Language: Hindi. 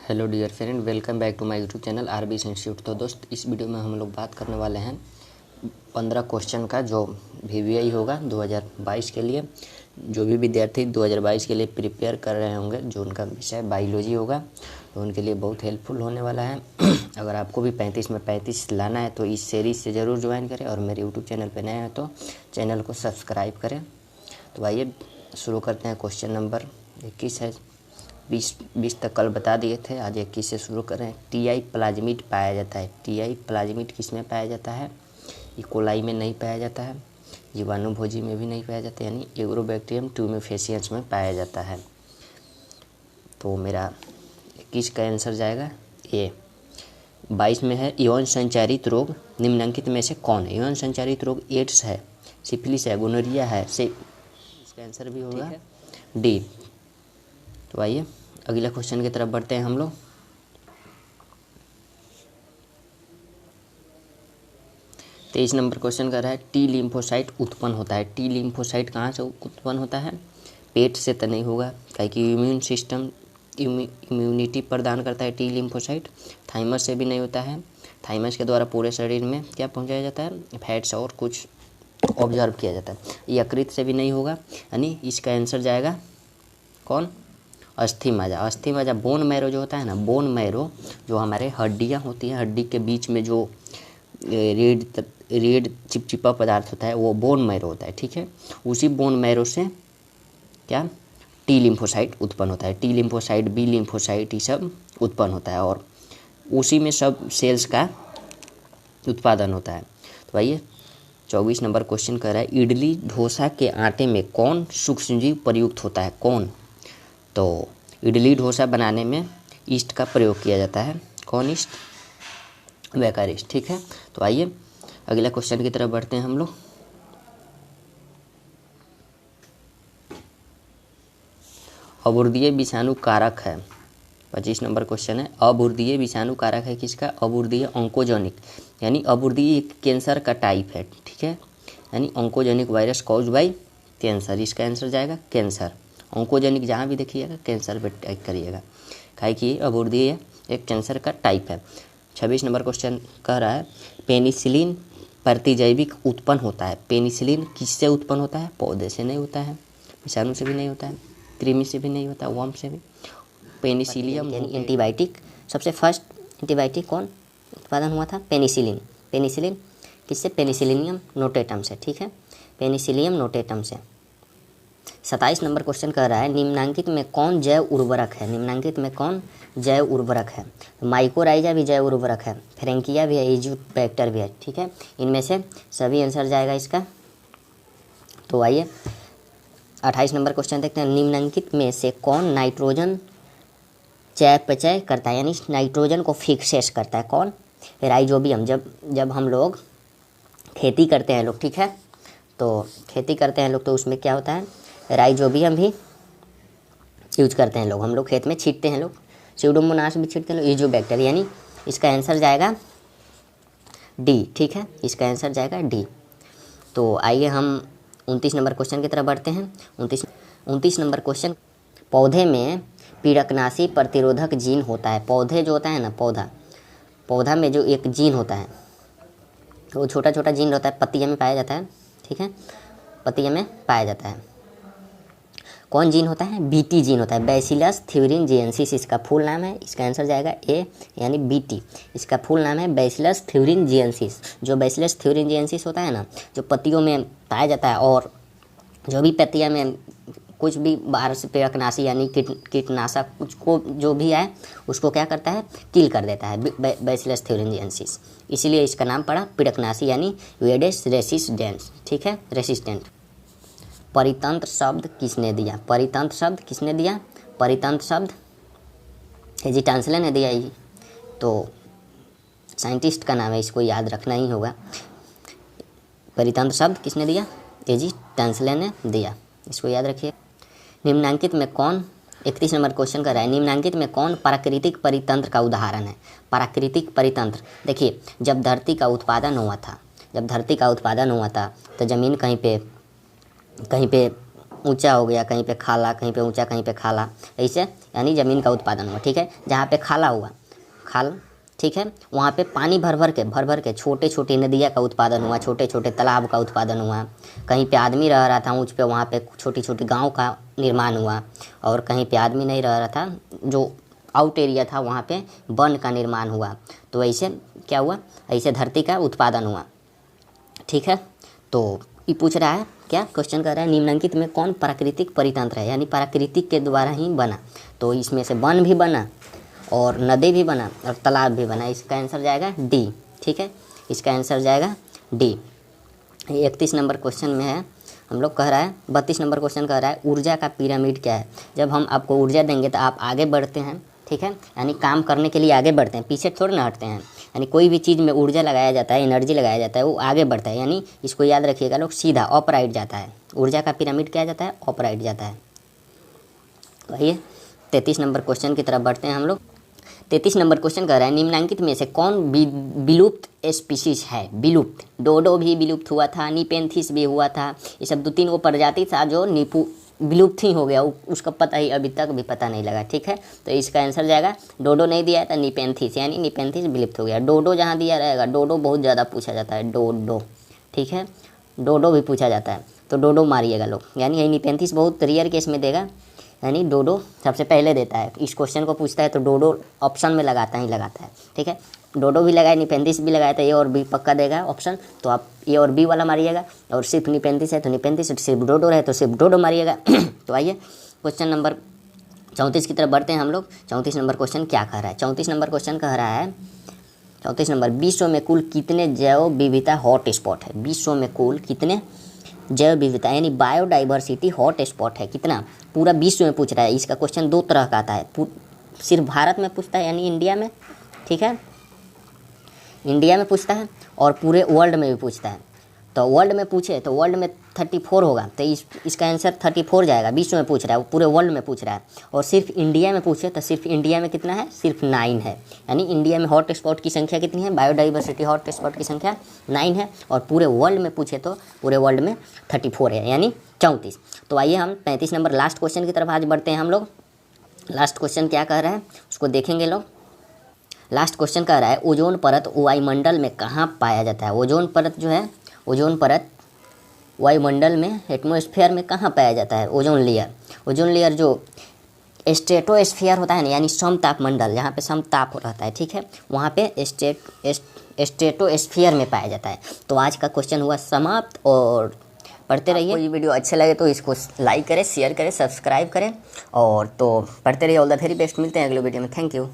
Hello dear friend, welcome back to my YouTube channel RBS institute. तो दोस्त, इस वीडियो में हम लोग बात करने वाले हैं 15 क्वेश्चन का, जो वीवीआई होगा 2022 के लिए। जो भी विद्यार्थी 2022 के लिए प्रिपेयर कर रहे होंगे, जो उनका विषय बायोलॉजी होगा, तो उनके लिए बहुत हेल्पफुल होने वाला है। अगर आपको भी 35 में 35 लाना है तो इस सीरीज़ से ज़रूर ज्वाइन करें, और मेरे यूट्यूब चैनल पर नए हैं तो चैनल को सब्सक्राइब करें। तो आइए शुरू करते हैं। क्वेश्चन नंबर 21 है। 20 तक कल बता दिए थे, आज 21 से शुरू करें। टीआई प्लाज्मिड पाया जाता है। टीआई प्लाज्मिड किस में पाया जाता है? इकोलाई में नहीं पाया जाता है, जीवाणुभोजी में भी नहीं पाया जाता, यानी एग्रोबैक्टीरियम ट्यूमेफेसियंस में पाया जाता है। तो मेरा 21 का आंसर जाएगा ए। 22 में है यौन संचारित रोग निम्नलिखित में से कौन है? यौन संचारित रोग एड्स है, सिफिलिस है, गोनोरिया है, से इसका आंसर भी होगा डी। तो आइए अगले क्वेश्चन की तरफ बढ़ते हैं हम लोग। तेईस नंबर क्वेश्चन कर रहा है टी लिम्फोसाइट उत्पन्न होता है। टी लिम्फोसाइट कहाँ से उत्पन्न होता है? पेट से तो नहीं होगा, क्योंकि इम्यून सिस्टम इम्यूनिटी प्रदान करता है टी लिम्फोसाइट। थाइमस से भी नहीं होता है, थाइमस के द्वारा पूरे शरीर में क्या पहुँचाया जाता है? फैट्स और कुछ ऑब्जर्व किया जाता है। यकृत से भी नहीं होगा, यानी इसका आंसर जाएगा कौन? अस्थि मज्जा। अस्थि मज्जा बोन मैरो जो होता है ना, बोन मैरो जो हमारे हड्डियाँ होती हैं, हड्डी के बीच में जो रेड चिपचिपा पदार्थ होता है वो बोन मैरो होता है, ठीक है। उसी बोन मैरो से क्या टी लिम्फोसाइट उत्पन्न होता है। टी लिम्फोसाइट, बी लिम्फोसाइट, ये सब उत्पन्न होता है, और उसी में सब सेल्स का उत्पादन होता है। तो आइए 24 नंबर क्वेश्चन कर रहा है इडली डोसा के आटे में कौन सूक्ष्मजीव प्रयुक्त होता है? कौन? तो इडली डोसा बनाने में ईस्ट का प्रयोग किया जाता है। कौन ईस्ट? बेकर ईस्ट, ठीक है। तो आइए अगला क्वेश्चन की तरफ बढ़ते हैं हम लोग। अबुर्दीय विषाणु कारक है। 25 नंबर क्वेश्चन है अबुर्दीय विषाणु कारक है किसका? अबुर्दीय ऑन्कोजेनिक, यानी अबुर्दीय कैंसर का टाइप है, ठीक है। यानी oncogenic virus cause by cancer, इसका आंसर जाएगा कैंसर। ऑन्कोजेनिक जहाँ भी देखिएगा कैंसर पे टाइप करिएगा, काहे कि अबुर्दीय एक कैंसर का टाइप है। 26 नंबर क्वेश्चन कह रहा है पेनिसिलिन प्रतिजैविक उत्पन्न होता है। पेनिसिलिन किससे उत्पन्न होता है? पौधे से नहीं होता है, विषाणु से भी नहीं होता है, कृमि से भी नहीं होता, वर्म से भी। पेनिसिलियम यानी एंटीबायोटिक, सबसे फर्स्ट एंटीबायोटिक कौन उत्पादन हुआ था? पेनिसिलिन। पेनिसिलिन किससे? पेनिसिलियम नोटेटम से, ठीक है, पेनिसिलियम नोटेटम से। 27 नंबर क्वेश्चन कह रहा है निम्नांकित में कौन जैव उर्वरक है? निम्नांकित में कौन जैव उर्वरक है? माइकोराइजा भी जैव उर्वरक है, फ्रेंकिया भी है, इज्यूबैक्टर भी है, ठीक है। इनमें से सभी आंसर जाएगा इसका। तो आइए 28 नंबर क्वेश्चन देखते हैं निम्नांकित में से कौन नाइट्रोजन चयापचय करता है, यानी नाइट्रोजन को फिक्सेस करता है? कौन? राइजोबियम। जब हम लोग खेती करते हैं लोग, ठीक है, तो खेती करते हैं लोग तो उसमें क्या होता है? राइजोबियम भी यूज करते हैं लोग, हम लोग खेत में छींटते हैं लोग, स्यूडोमोनास भी छींटते हैं लोग, इज्यूबैक्टर, यानी इसका आंसर जाएगा डी, ठीक है, इसका आंसर जाएगा डी। तो आइए हम 29 नंबर क्वेश्चन की तरफ बढ़ते हैं। 29 नंबर क्वेश्चन पौधे में पीड़कनाशी प्रतिरोधक जीन होता है। पौधे जो होता है ना, पौधा में जो एक जीन होता है, वो छोटा छोटा जीन होता है, पत्तियाँ में पाया जाता है, ठीक है, पत्तियाँ में पाया जाता है। कौन जीन होता है? बीटी जीन होता है, बैसिलस थ्यूरिनजिएंसिस इसका फुल नाम है। इसका आंसर जाएगा ए, यानी बीटी। इसका फुल नाम है बैसिलस थ्यूरिनजिएंसिस। जो बैसिलस थ्यूरिनजिएंसिस होता है ना, जो पत्तियों में पाया जाता है, और जो भी पत्तियाँ में कुछ भी बाहर से पीड़कनाशी यानी कीटनाशक कुछ को जो भी आए उसको क्या करता है? किल कर देता है, बैसिलस थ्यूरिनजिएंसिस। इसीलिए इसका नाम पड़ा पीड़कनाशी, यानी एडेस रेसिस्टेंट, ठीक है, रेसिस्टेंट। परितंत्र शब्द किसने दिया? परितंत्र शब्द किसने दिया? परितंत्र शब्द एजी टांसले ने दिया। ही तो साइंटिस्ट का नाम है, इसको याद रखना ही होगा। परितंत्र शब्द किसने दिया? एजी टांसले ने दिया, इसको याद रखिए। निम्नांकित में कौन, 31 नंबर क्वेश्चन कर रहा है निम्नांकित में कौन प्राकृतिक परितंत्र का उदाहरण है? प्राकृतिक परितंत्र, देखिए जब धरती का उत्पादन हुआ था तो ज़मीन कहीं पे ऊंचा हो गया, कहीं पे खाला, कहीं पे ऊंचा, कहीं पे खाला, ऐसे यानी ज़मीन का उत्पादन हुआ। ठीक है, जहाँ पे खाला हुआ, खाल, ठीक है, वहाँ पे पानी भर भर के छोटे छोटे नदियाँ का उत्पादन हुआ, छोटे छोटे तालाब का उत्पादन हुआ। कहीं पे आदमी रह रहा था ऊँच पे, वहाँ पे छोटी छोटी गाँव का निर्माण हुआ। और कहीं पे आदमी नहीं रह रहा था, जो आउट एरिया था, वहाँ पे वन का निर्माण हुआ। तो ऐसे क्या हुआ, ऐसे धरती का उत्पादन हुआ। ठीक है, तो ये पूछ रहा है क्या, क्वेश्चन कर रहा है निम्नलिखित में कौन प्राकृतिक परितंत्र है, यानी प्राकृतिक के द्वारा ही बना। तो इसमें से वन भी बना और नदी भी बना और तालाब भी बना। इसका आंसर जाएगा डी। ठीक है, इसका आंसर जाएगा डी। 31 नंबर क्वेश्चन में है हम लोग कह रहा है, 32 नंबर क्वेश्चन कह रहा है ऊर्जा का पिरामिड क्या है। जब हम आपको ऊर्जा देंगे तो आप आगे बढ़ते हैं। ठीक है, यानी काम करने के लिए आगे बढ़ते हैं, पीछे थोड़ी ना हटते हैं। यानी कोई भी चीज़ में ऊर्जा लगाया जाता है, एनर्जी लगाया जाता है, वो आगे बढ़ता है। यानी इसको याद रखिएगा लोग, सीधा अपराइट जाता है। ऊर्जा का पिरामिड क्या जाता है, अपराइट जाता है। तो आइए 33 नंबर क्वेश्चन की तरफ बढ़ते हैं हम लोग। 33 नंबर क्वेश्चन कह रहा है निम्नलिखित में से कौन विलुप्त स्पीशीज है। विलुप्त, डोडो भी विलुप्त हुआ था, निपेंथिस भी हुआ था। ये सब 2-3 वो प्रजाति था जो विलुप्त ही हो गया, उसका पता ही अभी तक भी पता नहीं लगा। ठीक है, तो इसका आंसर जाएगा, डोडो नहीं दिया है तो निपेंथिस, यानी निपेंथिस विलुप्त हो गया। डोडो जहाँ दिया रहेगा, डोडो बहुत ज़्यादा पूछा जाता है, डोडो। ठीक है, डोडो भी पूछा जाता है, तो डोडो मारिएगा लोग। यानी यही निपेंथिस बहुत रेयर केस में देगा, यानी डोडो सबसे पहले देता है। इस क्वेश्चन को पूछता है तो डोडो ऑप्शन में लगाता है। ठीक है, डोडो भी लगाए, निपेंथिस भी लगाया, तो ए और बी पक्का देगा ऑप्शन। तो आप ए और बी वाला मारिएगा, और सिर्फ निपेंथिस है तो निपेंथिस, सिर्फ डोडो है तो सिर्फ डोडो मारिएगा। तो आइए क्वेश्चन नंबर 34 की तरफ बढ़ते हैं हम लोग। 34 नंबर क्वेश्चन क्या कह रहा है, 34 नंबर क्वेश्चन कह रहा है, 34 नंबर, विश्व में कुल कितने जैव विविधता हॉट स्पॉट है। विश्व में कुल कितने जैव विविधता यानी बायोडाइवर्सिटी हॉट स्पॉट है, कितना, पूरा विश्व में पूछ रहा है। इसका क्वेश्चन 2 तरह का आता है, सिर्फ भारत में पूछता है यानी इंडिया में। ठीक है, इंडिया में पूछता है और पूरे वर्ल्ड में भी पूछता है। तो वर्ल्ड में पूछे तो वर्ल्ड में 34 होगा, तो इसका आंसर 34 जाएगा। विश्व में पूछ रहा है, वो पूरे वर्ल्ड में पूछ रहा है। और सिर्फ इंडिया में पूछे तो सिर्फ इंडिया में कितना है, सिर्फ 9 है। यानी इंडिया में हॉट स्पॉट की संख्या कितनी है, बायोडाइवर्सिटी हॉट स्पॉट की संख्या 9 है। और पूरे वर्ल्ड में पूछे तो पूरे वर्ल्ड में 34 है, यानी 34। तो आइए हम 35 नंबर लास्ट क्वेश्चन की तरफ आज बढ़ते हैं हम लोग। लास्ट क्वेश्चन क्या कह रहा है उसको देखेंगे लोग। लास्ट क्वेश्चन कह रहा है ओजोन परत वायुमंडल में कहाँ पाया जाता है। ओजोन परत जो है, ओजोन परत वायुमंडल में, एटमॉस्फेयर में कहाँ पाया जाता है। ओजोन लेयर जो स्ट्रेटोस्फीयर होता है ना, यानी समताप मंडल, जहाँ पे समताप रहता है। ठीक है, वहाँ पे स्ट्रेटोस्फीयर में पाया जाता है। तो आज का क्वेश्चन हुआ समाप्त, और पढ़ते रहिए। ये वीडियो अच्छे लगे तो इसको लाइक करें, शेयर करें, सब्सक्राइब करें, और तो पढ़ते रहिए। ऑल द वेरी बेस्ट, मिलते हैं अगले वीडियो में। Thank you.